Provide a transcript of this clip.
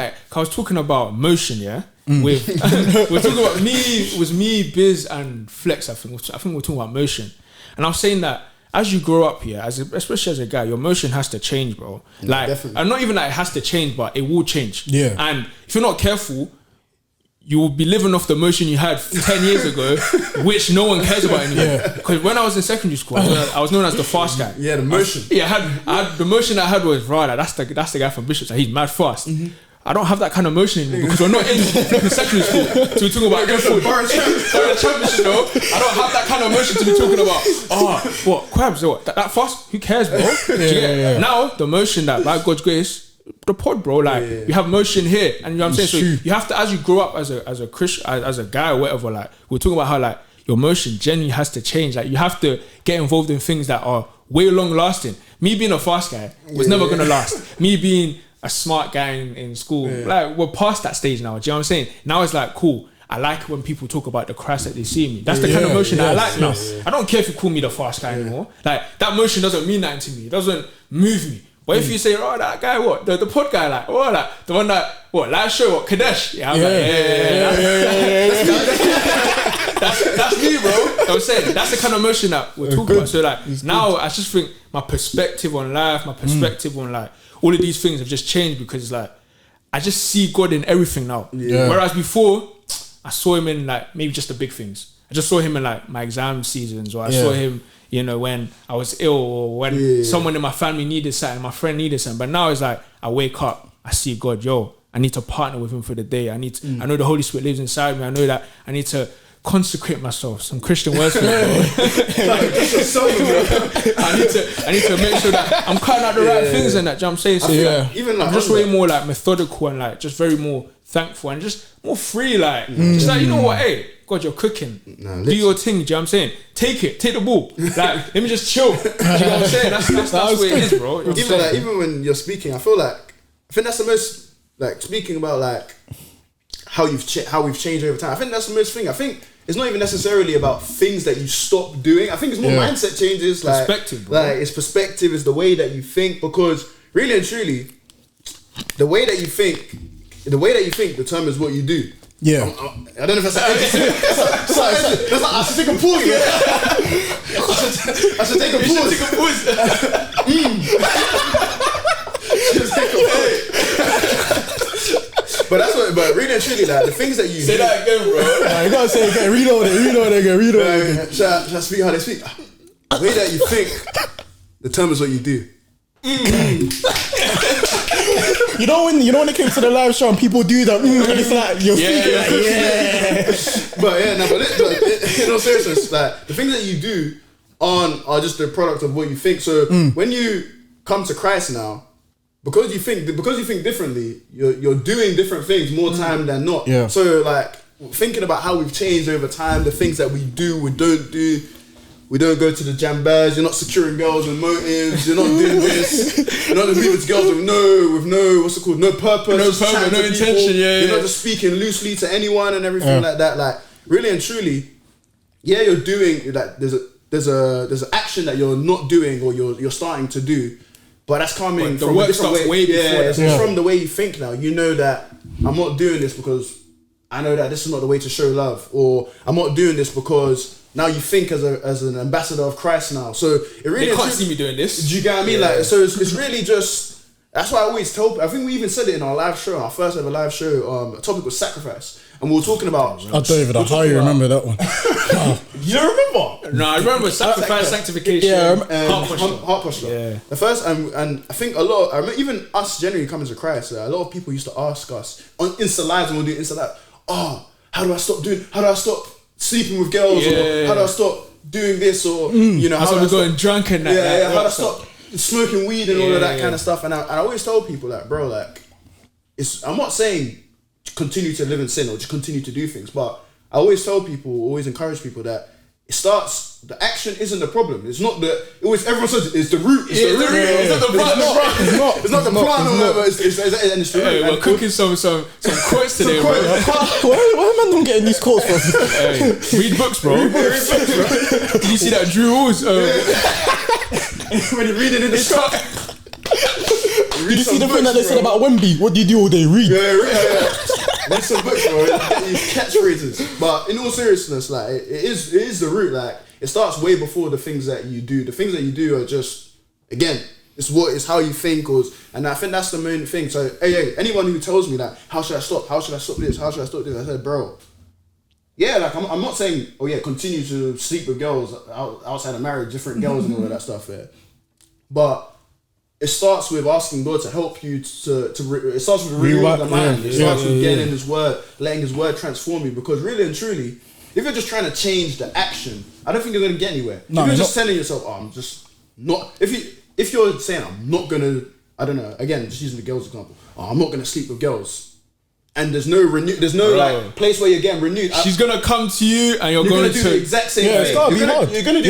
at it. 'Cause I was talking about motion, yeah. With we're talking about me. It was me, Biz, and Flex. I think we're talking about motion, and I was saying that as you grow up here, especially as a guy, your motion has to change, bro. Like, definitely. and not even that it has to change, but it will change. Yeah. And if you're not careful, you will be living off the motion you had 10 years ago, which no one cares about anymore. Because when I was in secondary school, I was known as the fast guy. Yeah, the motion. I had the motion I had was right. That's the guy from Bishops. He's mad fast. I don't have that kind of motion anymore because we're not in secondary school. So we're talking about championship, though. I don't have that kind of motion to be talking about. What crabs? What that fast? Who cares, bro? Now the motion that by God's grace. The pod, bro. Like you have motion here, and you know what I'm saying. So you have to, as you grow up as a Christian, as a guy or whatever. Like we're talking about how like your motion genuinely has to change. Like you have to get involved in things that are way long lasting. Me being a fast guy was never gonna last. Me being a smart guy in school, like we're past that stage now. Do you know what I'm saying? Now it's like cool. I like when people talk about the Christ that they see in me. That's the kind of motion that I like now. I don't care if you call me the fast guy anymore. Like that motion doesn't mean nothing to me. It doesn't move me. But if you say, oh, that guy, what? The pod guy, like, oh, like, the one that, what, live show, what, Kadesh? Yeah, I'm that's me, bro. I was saying, that's the kind of motion that we're talking about. So, like, now I just think my perspective on life, my perspective on, like, all of these things have just changed because, like, I just see God in everything now. Yeah. Whereas before, I saw him in, like, maybe just the big things. I just saw him in, like, my exam seasons, or I saw him, you know, when I was ill or when someone in my family needed something, my friend needed something. But now it's like, I wake up, I see God, I need to partner with him for the day. I know the Holy Spirit lives inside me. I know that I need to consecrate myself. Some Christian words for me, bro. I need to make sure that I'm cutting out the right things and that, do you know what I'm saying? So like, even like I'm just way more like methodical and like just very more thankful and just more free, like just like, you know what, hey, God, you're cooking. Do your thing, do you know what I'm saying? Take the ball. Like, let me just chill. Do you know what I'm saying? That's what it is, bro. You know even when you're speaking, I think that's the most, like, speaking about like how we've changed over time. I think that's the most thing. I think it's not even necessarily about things that you stop doing. I think it's more mindset changes. Like, perspective, bro. Like, it's perspective, is the way that you think, because really and truly, the way that you think determines what you do. Yeah. I don't know if that's I should take a pause. I should take a pause. But really and truly, like, the things that you say do, that again, bro. Nah, you gotta say it again. Read it again. Should I speak how they speak? The way that you think determines what you do. You know when it came to the live show and people do that, and it's like you're speaking but in all seriousness, like, the things that you do are just the product of what you think. So when you come to Christ now, because you think differently, you're doing different things more time than not. Yeah. So like, thinking about how we've changed over time, the things that we do, we don't do. We don't go to the jambas. You're not securing girls with motives. You're not doing this. You're not moving with girls with no what's it called? No purpose. No intention. You're not just speaking loosely to anyone and everything like that. Like, really and truly, you're doing that. There's an action that you're not doing or you're starting to do, but that's coming from a different way. It's from the way you think now. You know that I'm not doing this because I know that this is not the way to show love, or I'm not doing this because. Now you think as an ambassador of Christ now, so it really they can't see me doing this. Do you get what I mean? Like, so it's really just, that's why I always tell. I think we even said it in our live show, our first ever live show. A topic was sacrifice, and we were talking about. I don't even know how you remember that one. You don't remember? No, I remember sacrifice, sanctification, heart posture. Yeah. The first, and I think I remember even us generally coming to Christ. A lot of people used to ask us on Insta lives when we do Insta live. How do I stop sleeping with girls, or how do I stop doing this, or you know, how do I stop going drunk and that? How do I stop smoking weed and all of that kind of stuff? And I always tell people, like, bro, like, I'm not saying continue to live in sin or just continue to do things, but I always tell people, always encourage people that the action isn't the problem. It's not everyone says it's the root. It's the root. It's not the plant. It's not the plant or whatever. It's the root. We're cooking some quotes today, bro. Why am I getting these quotes from? Read books, bro. Did you see that Drew Walls? When you read it in the shop. Did you see the thing that they said about Wemby? What do you do all day? Read. Yeah. Read some books, bro. Get these catchphrases. But in all seriousness, like it is the root. Like it starts way before the things that you do. The things that you do are just, again, it's how you think, and I think that's the main thing. So hey, anyone who tells me that, how should I stop? How should I stop this? How should I stop this? I said, bro. Yeah, like I'm not saying, oh yeah, continue to sleep with girls outside of marriage, different girls and all of that stuff. Yeah, but it starts with asking God to help you it starts with renewing the mind. It starts with getting in His Word, letting His Word transform you. Because really and truly, if you're just trying to change the action, I don't think you're going to get anywhere. No, if you're just telling yourself, oh, I'm just not. If you're saying I'm not gonna, I don't know. Again, just using the girls example. Oh, I'm not gonna sleep with girls. And there's no like place where you're getting renewed. She's gonna come to you and you're gonna going do to the exact same thing. It's gotta be hard. You're gonna do